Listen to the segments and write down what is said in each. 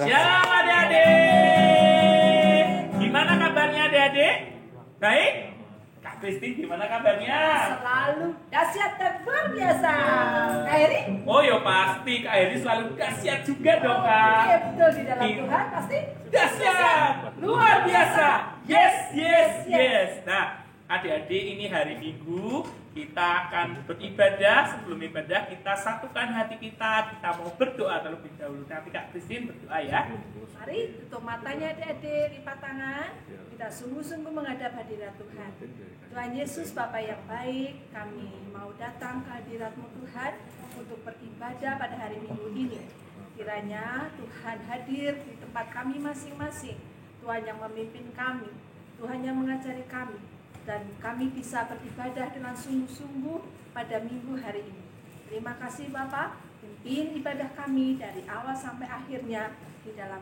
Shalom adik-adik. Gimana kabarnya adik-adik? Baik? Kak Kristi gimana kabarnya? Selalu dahsyat dan luar biasa. Kak Heri? Oh ya pasti, Kak Heri selalu dahsyat juga dong Kak. Iya betul, di dalam Tuhan pasti Dahsyat, luar biasa. Yes, yes, yes. Nah, adik-adik ini hari Minggu kita akan beribadah. Sebelum ibadah kita satukan hati kita. Kita mau berdoa terlebih dahulu. Nanti Kak Kristin berdoa ya. Mari tutup matanya adik-adik, lipat tangan. Kita sungguh-sungguh menghadap hadirat Tuhan. Tuhan Yesus Bapa yang baik, kami mau datang ke hadirat-Mu Tuhan untuk beribadah pada hari Minggu ini. Kiranya Tuhan hadir di tempat kami masing-masing. Tuhan yang memimpin kami, Tuhan yang mengajari kami, dan kami bisa beribadah dengan sungguh-sungguh pada minggu hari ini. Terima kasih Bapak, pimpin ibadah kami dari awal sampai akhirnya di dalam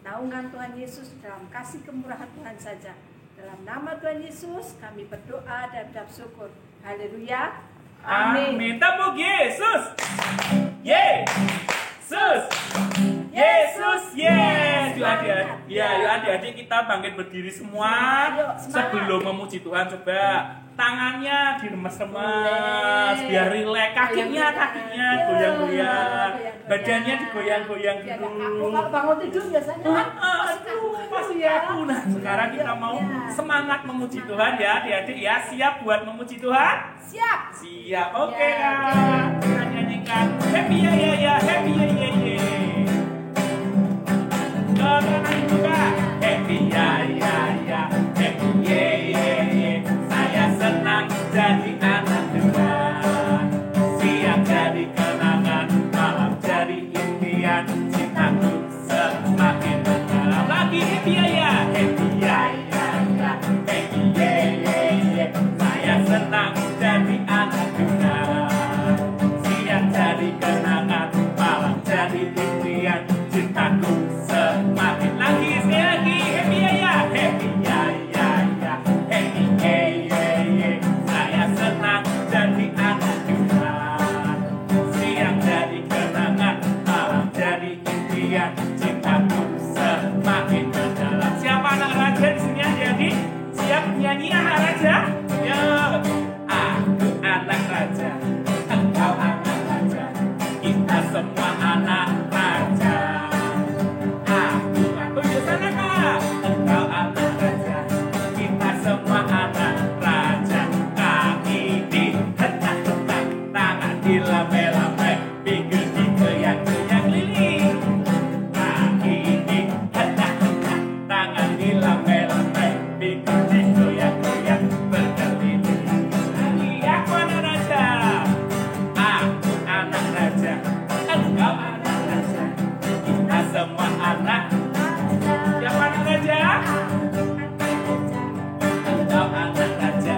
naungan Tuhan Yesus, dalam kasih kemurahan Tuhan saja. Dalam nama Tuhan Yesus kami berdoa dan bersyukur. Haleluya. Amin. Tepuk Yesus. Yesus. Yesus, yes. Yuk adik-adik, yuk adik-adik kita bangkit berdiri semua. Sebelum memuji Tuhan, coba tangannya diremes-remes biar rileks, kakinya goyang-goyang, badannya digoyang-goyang dulu. Kalau bangun tidur biasanya Masih kaku. Nah, sekarang kita mau semangat memuji Tuhan ya adik-adik ya. Siap buat memuji Tuhan? Siap. Siap, oke Kak. Kita nyanyikan happy ya, happy ya. Tangan juga happy ya, happy ye. Saya senang jadi anak Tuhan. Siang jadi kenangan, malam jadi impian. Cintaku semakin mendalam. Lagi happy ya, happy ye. Saya senang jadi anak Tuhan. Siang jadi kenangan, malam jadi impian. Cintaku semakin lagi happy ya, happy ye. Saya senang jadi anak Tuhan. Siang jadi kenangan, malam jadi impian. Cintaku semakin mendalam. Siapa anak raja di sini adik-adik? Siap nyanyi anak raja? Yo, aku anak raja, engkau anak raja, kita semua anak raja. Engkau anak raja, kita semua anak raja. Kaki dihentak-hentak, tangan dilambek-lambek, pinggul digoyang-goyang lilin. Kaki dihentak-hentak, tangan dilambek-lambek, pinggul digoyang-goyang berkeliling. Lagi aku anak raja, aku anak raja, engkau anak raja, kita semua anak. Siapa anak raja? Engkau anak raja,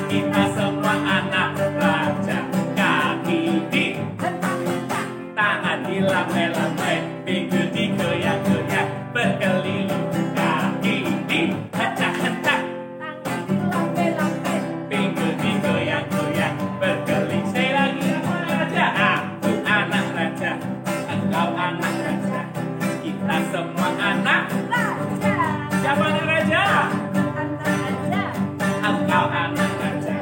kita semua anak raja. Kaki dihentak-hentak, tangan dilambek-lambek, pinggul digoyang-goyang berkeliling. Kaki dihentak-hentak, Tangan dilambek-lambek, pinggul digoyang-goyang berkeliling. Sekali lagi aku anak raja, aku anak raja, engkau anak raja, kita semua anak. raja. Siapa anak raja? Anak raja. Engkau anak raja,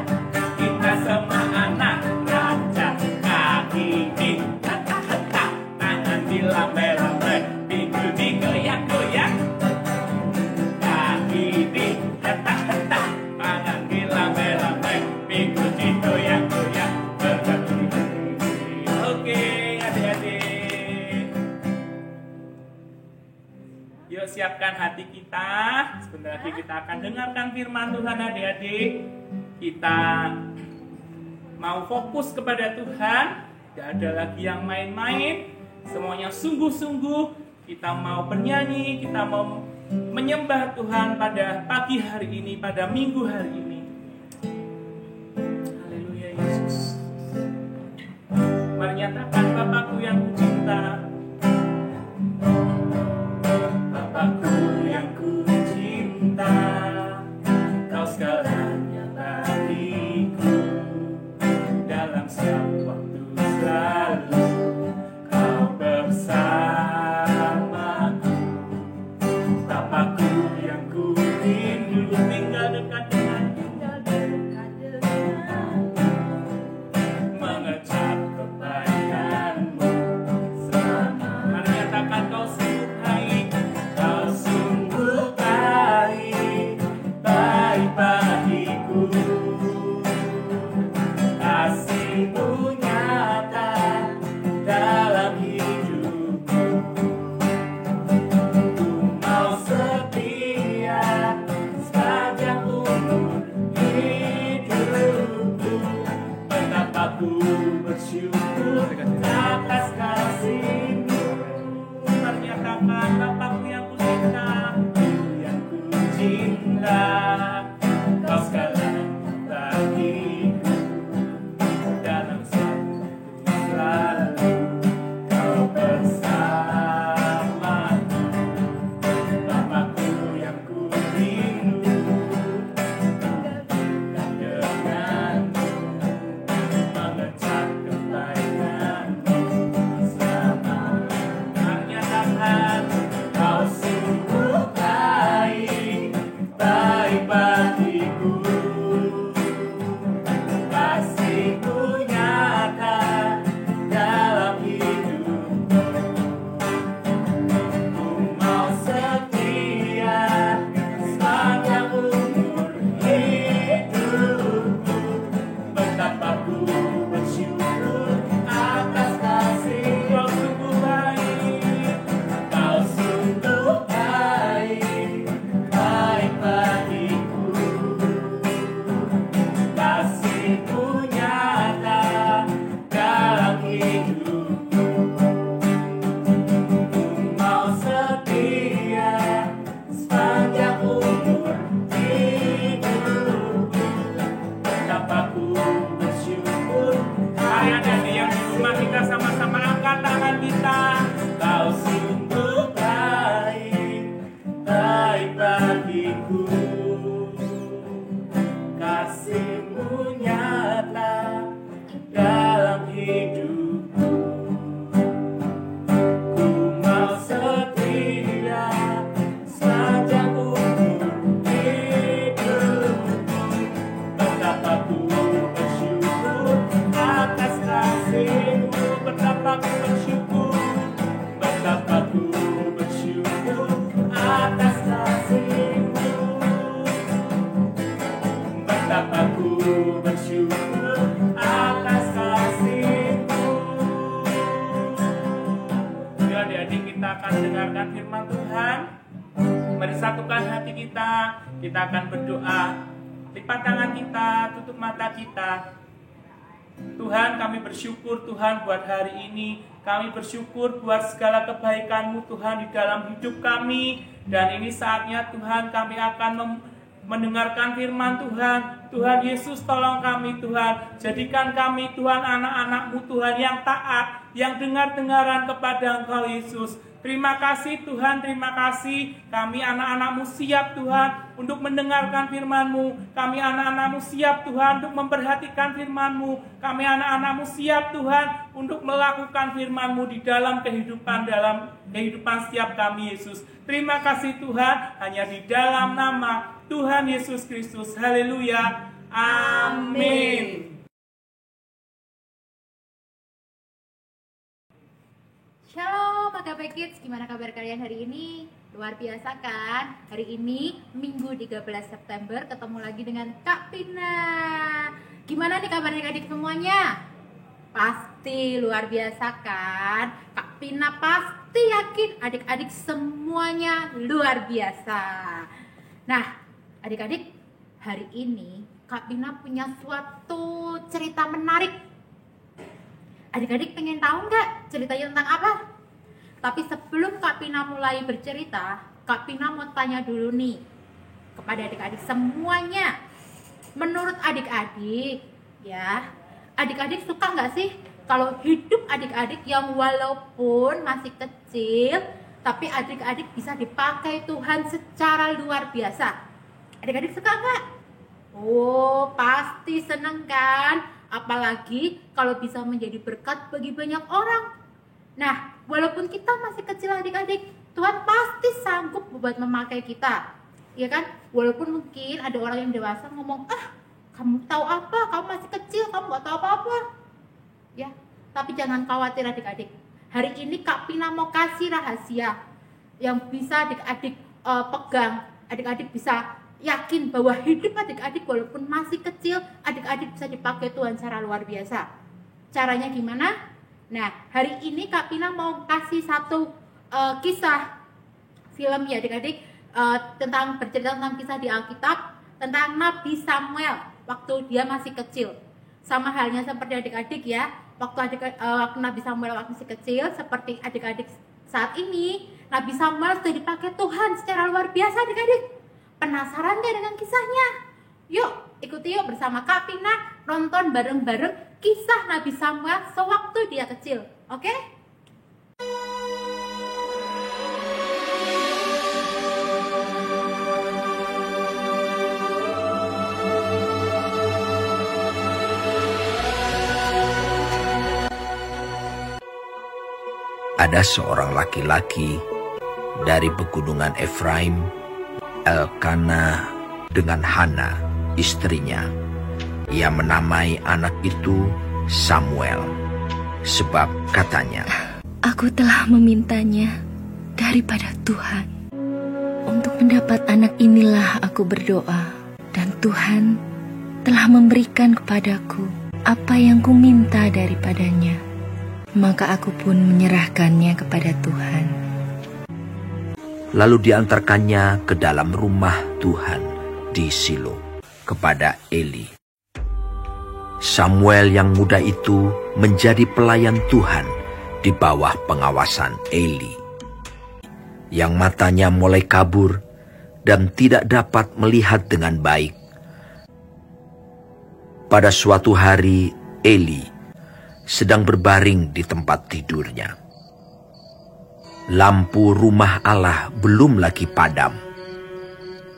kita semua anak raja. Kaki dihentak-hentak, tangan dilambek-lambek, pinggul digoyang-goyang. Kaki dihentak-hentak, tangan dilambek-lambek, pinggul digoyang-goyang berkeliling. Oke adik-adik, yuk siapkan hati kita. Sebentar lagi kita akan dengarkan firman Tuhan adik-adik. Kita mau fokus kepada Tuhan. Tidak ada lagi yang main-main. Semuanya sungguh-sungguh. Kita mau bernyanyi, kita mau menyembah Tuhan pada pagi hari ini, pada minggu hari ini. Haleluya Yesus. Mari nyatakan Bapakku yang kucinta. Bapakku yang ku cinta, Kau segalanya bagiku. Dalam setiap waktu selalu Kau bersamaku. bersyukur atas kasih-Mu. Ternyatakan Bapakku yang ku cinta, yang ku cinta, Kau segala bagiku. Dalam satu selalu Kau bersamaku. Bapakku yang ku rindu, tinggal denganmu, mengecap kebaikan-Mu selama. Ternyatakan Kau sungguh baik, baik bagiku. Kasih-Mu nyata dalam hidupku. Ku mau setia sepanjang umur hidupku. Betapa ku bersyukur atas kasih. Kau sungguh baik, Kau sungguh baik, baik bagiku. Kasih-Mu nyata dalam hidupku. Ku mau setia sepanjang umur hidupku. Betapa ku bersyukur. Mari adik-adik yang di rumah kita sama-sama angkat tangan kita. Kau sungguh baik, baik bagiku. Kasih-Mu nyata dalam hidupku. Ku mau setia sepanjang umur hidupku. Betapa ku bersyukur atas kasih-Mu. Betapa ku bersyukur, betapa ku bersyukur atas kasih-Mu. Betapa ku bersyukur atas kasih-Mu. Yuk adik-adik, kita akan dengarkan firman Tuhan. Mari satukan hati kita akan berdoa. Lipat tangan kita, tutup mata kita. Tuhan, kami bersyukur Tuhan buat hari ini. Kami bersyukur buat segala kebaikan-Mu Tuhan di dalam hidup kami. Dan ini saatnya Tuhan kami akan mendengarkan firman Tuhan. Tuhan Yesus, tolong kami Tuhan. Jadikan kami Tuhan anak-anak-Mu Tuhan yang taat, yang dengar-dengaran kepada Engkau Yesus. Terima kasih Tuhan, terima kasih. Kami anak-anak-Mu siap Tuhan untuk mendengarkan firman-Mu. Kami anak-anak-Mu siap Tuhan untuk memperhatikan firman-Mu. Kami anak-anak-Mu siap Tuhan untuk melakukan firman-Mu di dalam kehidupan setiap kami Yesus. Terima kasih Tuhan, hanya di dalam nama Tuhan Yesus Kristus. Haleluya. Amin. Shalom Agape Kids, gimana kabar kalian hari ini? Luar biasa kan? Hari ini Minggu 13 September ketemu lagi dengan Kak Pina. Gimana nih kabar adik-adik semuanya? Pasti luar biasa kan? Kak Pina pasti yakin adik-adik semuanya luar biasa. Nah, adik-adik, hari ini Kak Pina punya suatu cerita menarik. Adik-adik pengen tahu nggak ceritanya tentang apa? Tapi sebelum Kak Pina mulai bercerita, Kak Pina mau tanya dulu nih kepada adik-adik semuanya. Menurut adik-adik, ya, adik-adik suka nggak sih kalau hidup adik-adik yang walaupun masih kecil, tapi adik-adik bisa dipakai Tuhan secara luar biasa? Adik-adik suka nggak? Oh, pasti seneng kan? Apalagi kalau bisa menjadi berkat bagi banyak orang. Nah, walaupun kita masih kecil adik-adik, Tuhan pasti sanggup buat memakai kita. Ya kan? Walaupun mungkin ada orang yang dewasa ngomong, kamu tahu apa? Kamu masih kecil, kamu gak tahu apa-apa. Ya, tapi jangan khawatir adik-adik. Hari ini Kak Pina mau kasih rahasia yang bisa adik-adik pegang. Adik-adik bisa yakin bahwa hidup adik-adik walaupun masih kecil, adik-adik bisa dipakai Tuhan secara luar biasa. Caranya gimana? Nah, hari ini Kak Pina mau kasih satu kisah film ya adik-adik, tentang bercerita tentang kisah di Alkitab tentang Nabi Samuel waktu dia masih kecil. Sama halnya seperti adik-adik ya, waktu Nabi Samuel waktu masih kecil, seperti adik-adik saat ini, Nabi Samuel sudah dipakai Tuhan secara luar biasa adik-adik. Penasaran gak dengan kisahnya? Yuk, ikuti yuk bersama Kak Pina nonton bareng-bareng kisah Nabi Samuel sewaktu dia kecil. Oke? Ada seorang laki-laki dari pegunungan Efraim, Elkana dengan Hana, istrinya. Ia menamai anak itu Samuel, sebab katanya, "Aku telah memintanya daripada Tuhan. Untuk mendapat anak inilah aku berdoa, dan Tuhan telah memberikan kepadaku apa yang kuminta daripadanya. Maka aku pun menyerahkannya kepada Tuhan." Lalu diantarkannya ke dalam rumah Tuhan di Silo kepada Eli. Samuel yang muda itu menjadi pelayan Tuhan di bawah pengawasan Eli, yang matanya mulai kabur dan tidak dapat melihat dengan baik. Pada suatu hari Eli sedang berbaring di tempat tidurnya. Lampu rumah Allah belum lagi padam.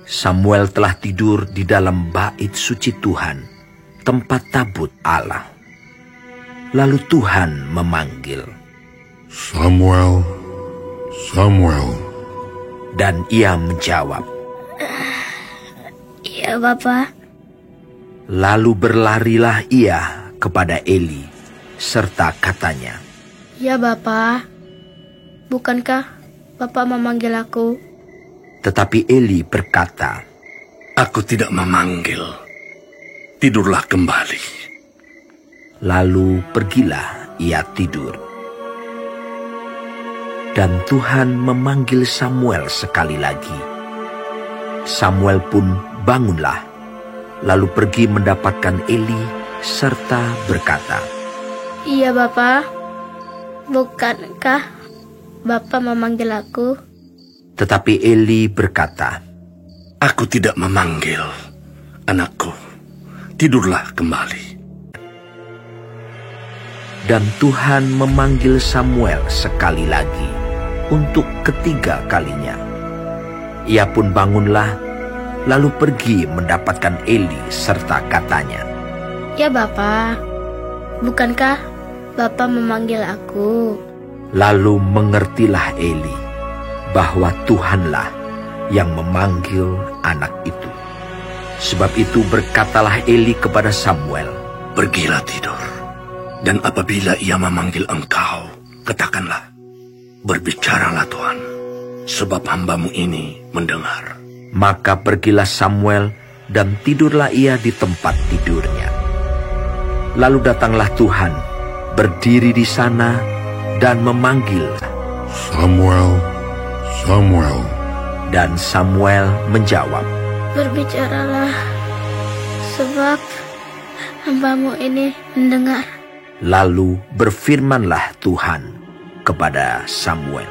Samuel telah tidur di dalam bait suci Tuhan, tempat tabut Allah. Lalu Tuhan memanggil, "Samuel, Samuel." Dan ia menjawab, "Iya, Bapa." Lalu berlarilah ia kepada Eli, serta katanya, "Ya, Bapa. Bukankah Bapak memanggil aku?" Tetapi Eli berkata, "Aku tidak memanggil. Tidurlah kembali." Lalu pergilah ia tidur. Dan Tuhan memanggil Samuel sekali lagi. Samuel pun bangunlah, lalu pergi mendapatkan Eli serta berkata, "Iya, Bapa. Bukankah Bapak memanggil aku?" Tetapi Eli berkata, "Aku tidak memanggil, anakku. Tidurlah kembali." Dan Tuhan memanggil Samuel sekali lagi untuk ketiga kalinya. Ia pun bangunlah, lalu pergi mendapatkan Eli serta katanya, "Ya, Bapa. Bukankah Bapak memanggil aku?" Lalu mengertilah Eli bahwa Tuhanlah yang memanggil anak itu. Sebab itu berkatalah Eli kepada Samuel, "Pergilah tidur. Dan apabila ia memanggil engkau, katakanlah, 'Berbicaralah Tuhan, sebab hamba-Mu ini mendengar.'" Maka pergilah Samuel dan tidurlah ia di tempat tidurnya. Lalu datanglah Tuhan, berdiri di sana dan memanggil, "Samuel, Samuel." Dan Samuel menjawab, "Berbicaralah, sebab hamba-Mu ini mendengar." Lalu berfirmanlah Tuhan kepada Samuel.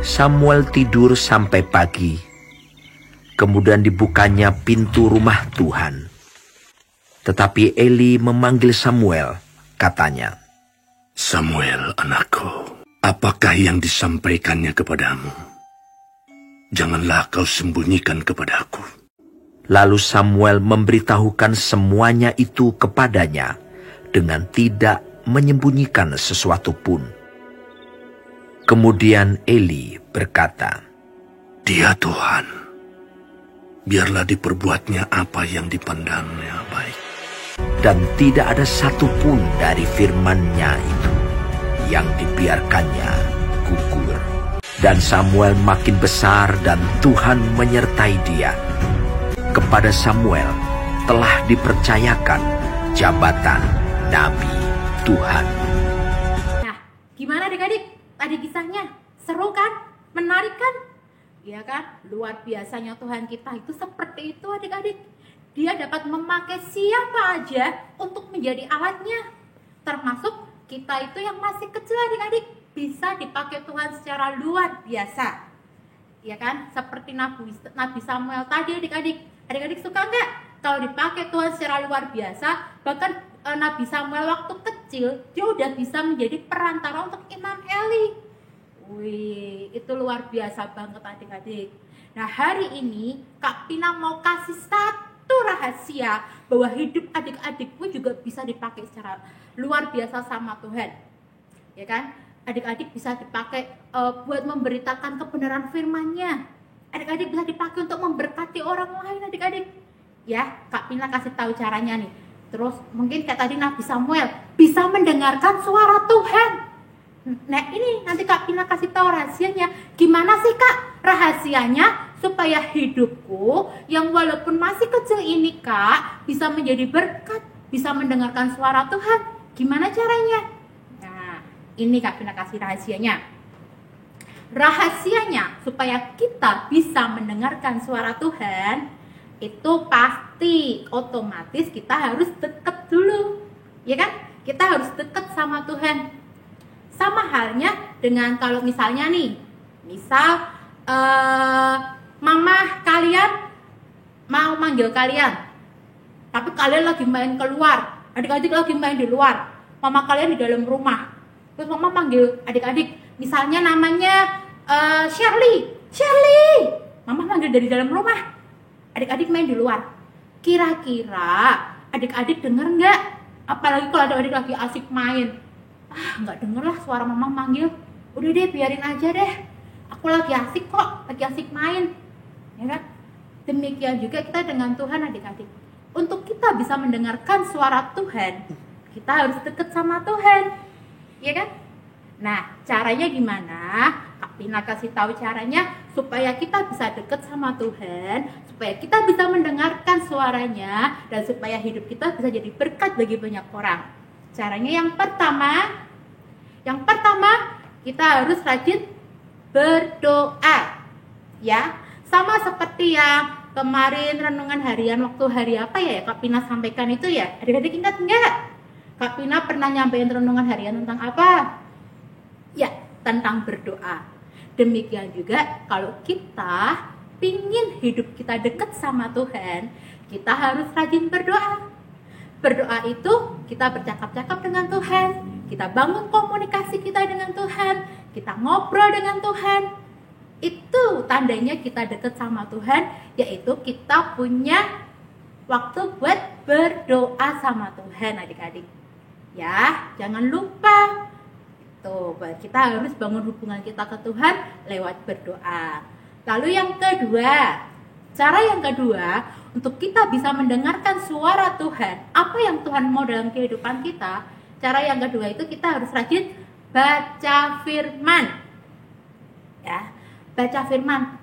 Samuel tidur sampai pagi. Kemudian dibukanya pintu rumah Tuhan. Tetapi Eli memanggil Samuel, katanya, "Samuel, anakku, apakah yang disampaikannya kepadamu? Janganlah kau sembunyikan kepadaku." Lalu Samuel memberitahukan semuanya itu kepadanya dengan tidak menyembunyikan sesuatu pun. Kemudian Eli berkata, "Dia Tuhan, biarlah diperbuatnya apa yang dipandangnya baik." Dan tidak ada satupun dari firman-Nya itu yang dibiarkannya gugur. Dan Samuel makin besar dan Tuhan menyertai dia. Kepada Samuel telah dipercayakan jabatan Nabi Tuhan. Nah, gimana adik-adik? Tadi kisahnya seru kan? Menarik kan? Ya kan? Luar biasanya Tuhan kita itu seperti itu adik-adik. Dia dapat memakai siapa aja untuk menjadi alatnya. termasuk kita itu yang masih kecil adik-adik, bisa dipakai Tuhan secara luar biasa. Ya kan? Seperti Nabi Samuel tadi adik-adik. Adik-adik suka nggak kalau dipakai Tuhan secara luar biasa? Bahkan Nabi Samuel waktu kecil dia udah bisa menjadi perantara untuk Imam Eli. Wih, itu luar biasa banget adik-adik. Nah, hari ini Kak Pina mau kasih satu rahasia bahwa hidup adik-adikku juga bisa dipakai secara luar biasa sama Tuhan. Ya kan? Adik-adik bisa dipakai buat memberitakan kebenaran firman-Nya. Adik-adik bisa dipakai untuk memberkati orang lain adik-adik. Ya, Kak Pina kasih tahu caranya nih. Terus mungkin kayak tadi Nabi Samuel bisa mendengarkan suara Tuhan. Nah, ini nanti Kak Pina kasih tahu rahasianya. Gimana sih Kak rahasianya supaya hidupku yang walaupun masih kecil ini Kak bisa menjadi berkat, bisa mendengarkan suara Tuhan. Gimana caranya? Nah, ini Kak Pina kasih rahasianya. Rahasianya supaya kita bisa mendengarkan suara Tuhan itu pasti otomatis kita harus dekat dulu, ya kan? Kita harus dekat sama Tuhan. Sama halnya dengan kalau misalnya nih, misal mama kalian mau manggil kalian, tapi kalian lagi main keluar, adik-adik lagi main di luar, mama kalian di dalam rumah, terus mama manggil adik-adik, misalnya namanya Shirley, mama manggil dari dalam rumah. Adik-adik main di luar. Kira-kira adik-adik denger nggak? Apalagi kalau adik-adik lagi asik main. Nggak denger lah suara mama manggil. Udah deh, biarin aja deh. Aku lagi asik kok, lagi asik main. Ya kan? Demikian juga kita dengan Tuhan adik-adik. Untuk kita bisa mendengarkan suara Tuhan, kita harus deket sama Tuhan. Ya kan? Nah, caranya gimana? Kak Pina kasih tahu caranya supaya kita bisa deket sama Tuhan, supaya kita bisa mendengarkan suaranya, dan supaya hidup kita bisa jadi berkat bagi banyak orang. Caranya yang pertama kita harus rajin berdoa. Ya, sama seperti yang kemarin renungan harian waktu hari apa ya Kak Pina sampaikan itu ya. Adik-adik ingat enggak? Kak Pina pernah nyampein renungan harian tentang apa? Ya, tentang berdoa. Demikian juga kalau kita pingin hidup kita dekat sama Tuhan, kita harus rajin berdoa. Berdoa itu kita bercakap-cakap dengan Tuhan, kita bangun komunikasi kita dengan Tuhan, kita ngobrol dengan Tuhan. Itu tandanya kita dekat sama Tuhan, yaitu kita punya waktu buat berdoa sama Tuhan adik-adik. Ya, jangan lupa. Tuh, kita harus bangun hubungan kita ke Tuhan lewat berdoa. Lalu yang kedua, cara yang kedua untuk kita bisa mendengarkan suara Tuhan, apa yang Tuhan mau dalam kehidupan kita, cara yang kedua itu kita harus rajin baca firman. Ya, baca firman.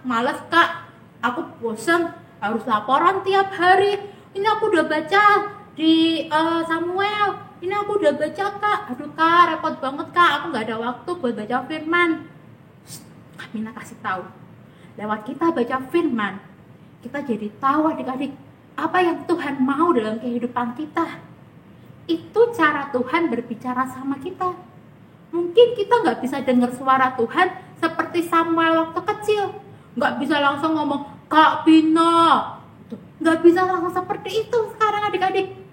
Males Kak, aku bosan harus laporan tiap hari. Ini aku udah baca di Samuel. Ini aku udah baca Kak, aduh Kak, repot banget Kak, aku gak ada waktu buat baca firman. Kak Mina kasih tahu, lewat kita baca firman, kita jadi tahu adik-adik apa yang Tuhan mau dalam kehidupan kita. Itu cara Tuhan berbicara sama kita. Mungkin kita gak bisa dengar suara Tuhan seperti Samuel waktu kecil, gak bisa langsung ngomong Kak Pina, gak bisa langsung seperti itu sekarang adik-adik.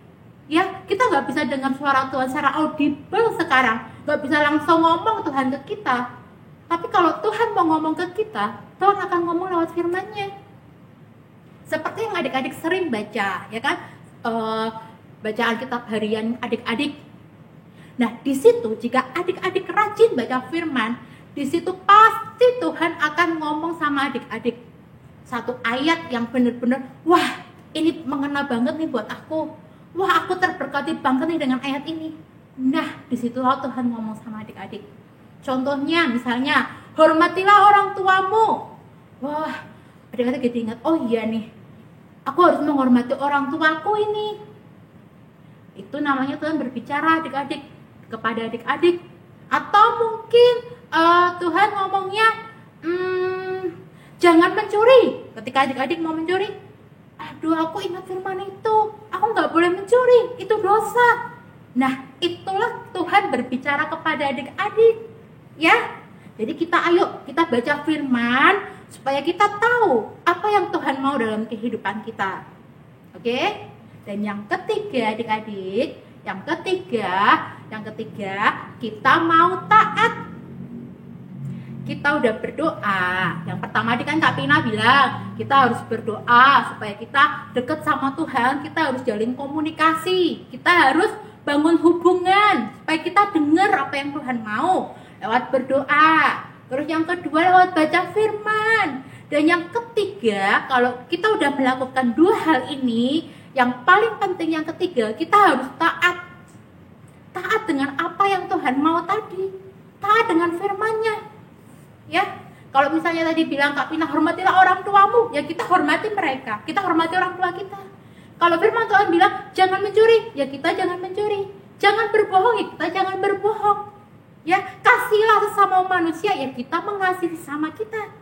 Ya, kita nggak bisa dengar suara Tuhan secara audible sekarang, nggak bisa langsung ngomong Tuhan ke kita. Tapi kalau Tuhan mau ngomong ke kita, Tuhan akan ngomong lewat firman-Nya. Seperti yang adik-adik sering baca, ya kan? Bacaan kitab harian adik-adik. Nah, di situ jika adik-adik rajin baca firman, di situ pasti Tuhan akan ngomong sama adik-adik. Satu ayat yang benar-benar, wah, ini mengena banget nih buat aku. Wah, aku terberkati banget nih dengan ayat ini. Nah, disitulah Tuhan ngomong sama adik-adik. Contohnya, misalnya, hormatilah orang tuamu. Wah, adik-adik jadi ingat, oh iya nih, aku harus menghormati orang tuaku ini. Itu namanya Tuhan berbicara adik-adik kepada adik-adik. Atau mungkin Tuhan ngomongnya, jangan mencuri. Ketika adik-adik mau mencuri, aduh aku ingat firman itu, aku gak boleh mencuri, itu dosa. Nah, itulah Tuhan berbicara kepada adik-adik, ya. Jadi kita baca firman supaya kita tahu apa yang Tuhan mau dalam kehidupan kita. Oke? Dan yang ketiga, adik-adik, yang ketiga, kita mau taat. Kita udah berdoa. Yang pertama tadi kan Kak Pina bilang, kita harus berdoa supaya kita deket sama Tuhan, kita harus jalin komunikasi, kita harus bangun hubungan supaya kita dengar apa yang Tuhan mau lewat berdoa. Terus yang kedua lewat baca firman. Dan yang ketiga, kalau kita udah melakukan dua hal ini, yang paling penting yang ketiga, kita harus taat. Taat dengan apa yang Tuhan mau tadi. Taat dengan firman-Nya. Ya, kalau misalnya tadi bilang Kak Pina, hormatilah orang tuamu, ya kita hormati mereka, kita hormati orang tua kita. Kalau firman Tuhan bilang jangan mencuri, ya kita jangan mencuri. Jangan berbohong, ya kita jangan berbohong. Ya, kasihlah sesama manusia, ya kita mengasihi sama kita.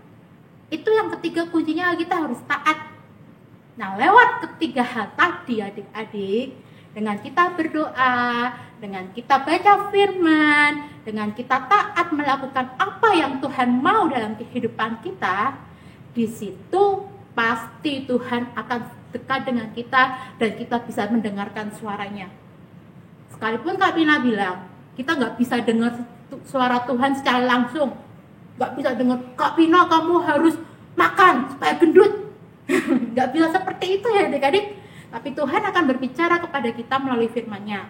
Itu yang ketiga kuncinya, kita harus taat. Nah, lewat ketiga hal tadi adik-adik, dengan kita berdoa, dengan kita baca firman, dengan kita taat melakukan apa yang Tuhan mau dalam kehidupan kita, di situ pasti Tuhan akan dekat dengan kita dan kita bisa mendengarkan suaranya. Sekalipun Kak Pina bilang, kita nggak bisa dengar suara Tuhan secara langsung, nggak bisa dengar, Kak Pina kamu harus makan supaya gendut. Nggak bisa seperti itu ya adik-adik. Tapi Tuhan akan berbicara kepada kita melalui firman-Nya.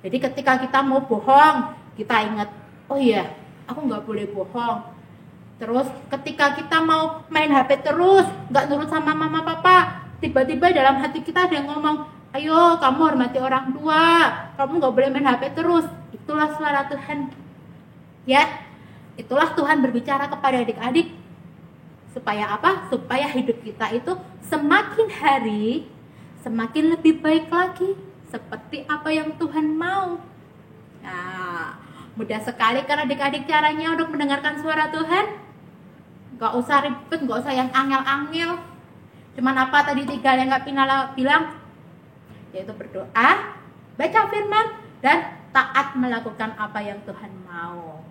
Jadi ketika kita mau bohong, kita ingat, oh iya, aku nggak boleh bohong. Terus ketika kita mau main HP terus, nggak nurut sama mama papa, tiba-tiba dalam hati kita ada yang ngomong, ayo kamu hormati orang tua, kamu nggak boleh main HP terus. Itulah suara Tuhan. Ya, itulah Tuhan berbicara kepada adik-adik. Supaya apa? Supaya hidup kita itu semakin hari semakin lebih baik lagi, seperti apa yang Tuhan mau. Nah, mudah sekali kan adik-adik caranya untuk mendengarkan suara Tuhan. Gak usah ribet, gak usah yang angel-angel. Cuman apa tadi tiga yang Kak Pina bilang? Yaitu berdoa, baca firman, dan taat melakukan apa yang Tuhan mau.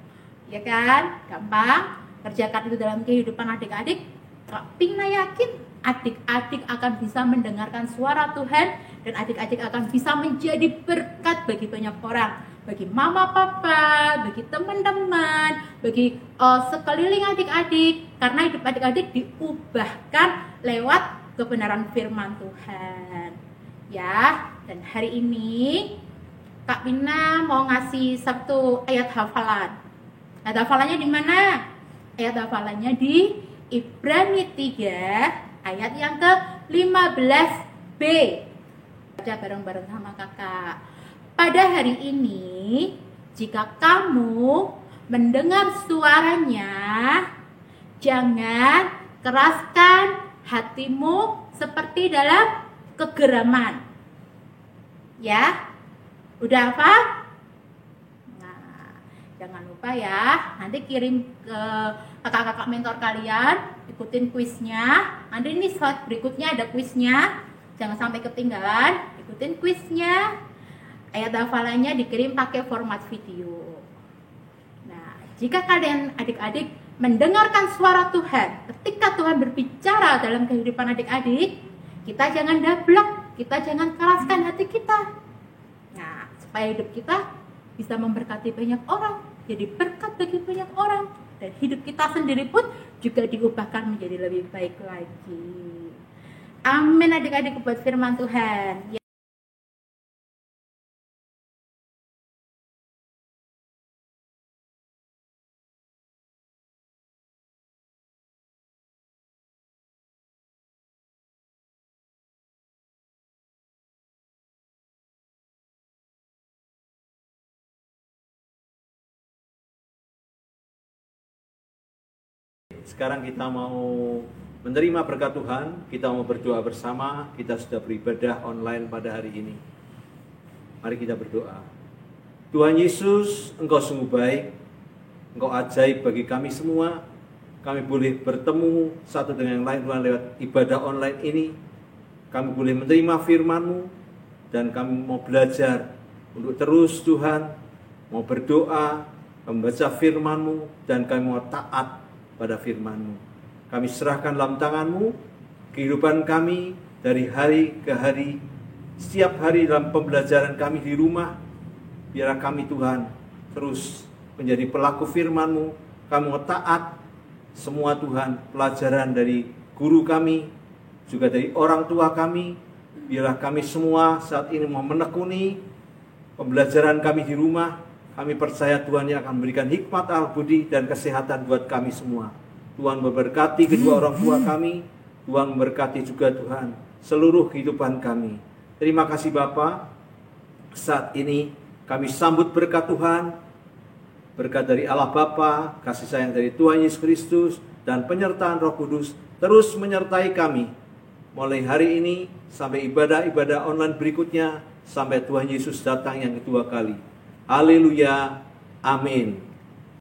Ya kan? Gampang. Kerjakan itu dalam kehidupan adik-adik. Kak Pina yakin adik-adik akan bisa mendengarkan suara Tuhan dan adik-adik akan bisa menjadi berkat bagi banyak orang, bagi mama papa, bagi teman-teman, bagi sekeliling adik-adik, karena hidup adik-adik diubahkan lewat kebenaran firman Tuhan. Ya, dan hari ini Kak Pina mau ngasih satu ayat hafalan. Ayat hafalannya di mana? Ayat hafalannya di Ibrani 3 ayat yang ke-15b. Baca bareng-bareng sama kakak. Pada hari ini, jika kamu mendengar suaranya, jangan keraskan hatimu seperti dalam kegeraman. Ya, udah apa? Nah, jangan lupa ya, nanti kirim ke kakak-kakak mentor kalian, ikutin kuisnya. Nanti ini slide berikutnya ada kuisnya, jangan sampai ketinggalan, ikutin kuisnya. Ayat hafalannya dikirim pakai format video. Nah, jika kalian adik-adik mendengarkan suara Tuhan, ketika Tuhan berbicara dalam kehidupan adik-adik, kita jangan dablek, kita jangan keraskan hati kita. Nah, supaya hidup kita bisa memberkati banyak orang, jadi berkat bagi banyak orang. Dan hidup kita sendiri pun juga diubahkan menjadi lebih baik lagi. Amin adik-adik buat firman Tuhan. Sekarang kita mau menerima berkat Tuhan, kita mau berdoa bersama, kita sudah beribadah online pada hari ini. Mari kita berdoa. Tuhan Yesus, Engkau sungguh baik, Engkau ajaib bagi kami semua. Kami boleh bertemu satu dengan yang lain Tuhan lewat ibadah online ini. Kami boleh menerima firman-Mu dan kami mau belajar untuk terus Tuhan mau berdoa, membaca firman-Mu, dan kami mau taat pada firman-Mu. Kami serahkan dalam tangan-Mu kehidupan kami dari hari ke hari, setiap hari dalam pembelajaran kami di rumah. Biarlah kami Tuhan terus menjadi pelaku firman-Mu. Kami mau taat semua Tuhan, pelajaran dari guru kami, juga dari orang tua kami. Biarlah kami semua saat ini mau menekuni pembelajaran kami di rumah. Kami percaya Tuhan yang akan memberikan hikmat al-budi dan kesehatan buat kami semua. Tuhan memberkati kedua orang tua kami. Tuhan memberkati juga Tuhan seluruh kehidupan kami. Terima kasih Bapa. Saat ini kami sambut berkat Tuhan, berkat dari Allah Bapa, kasih sayang dari Tuhan Yesus Kristus, dan penyertaan Roh Kudus terus menyertai kami mulai hari ini sampai ibadah-ibadah online berikutnya, sampai Tuhan Yesus datang yang kedua kali. Haleluya, amin.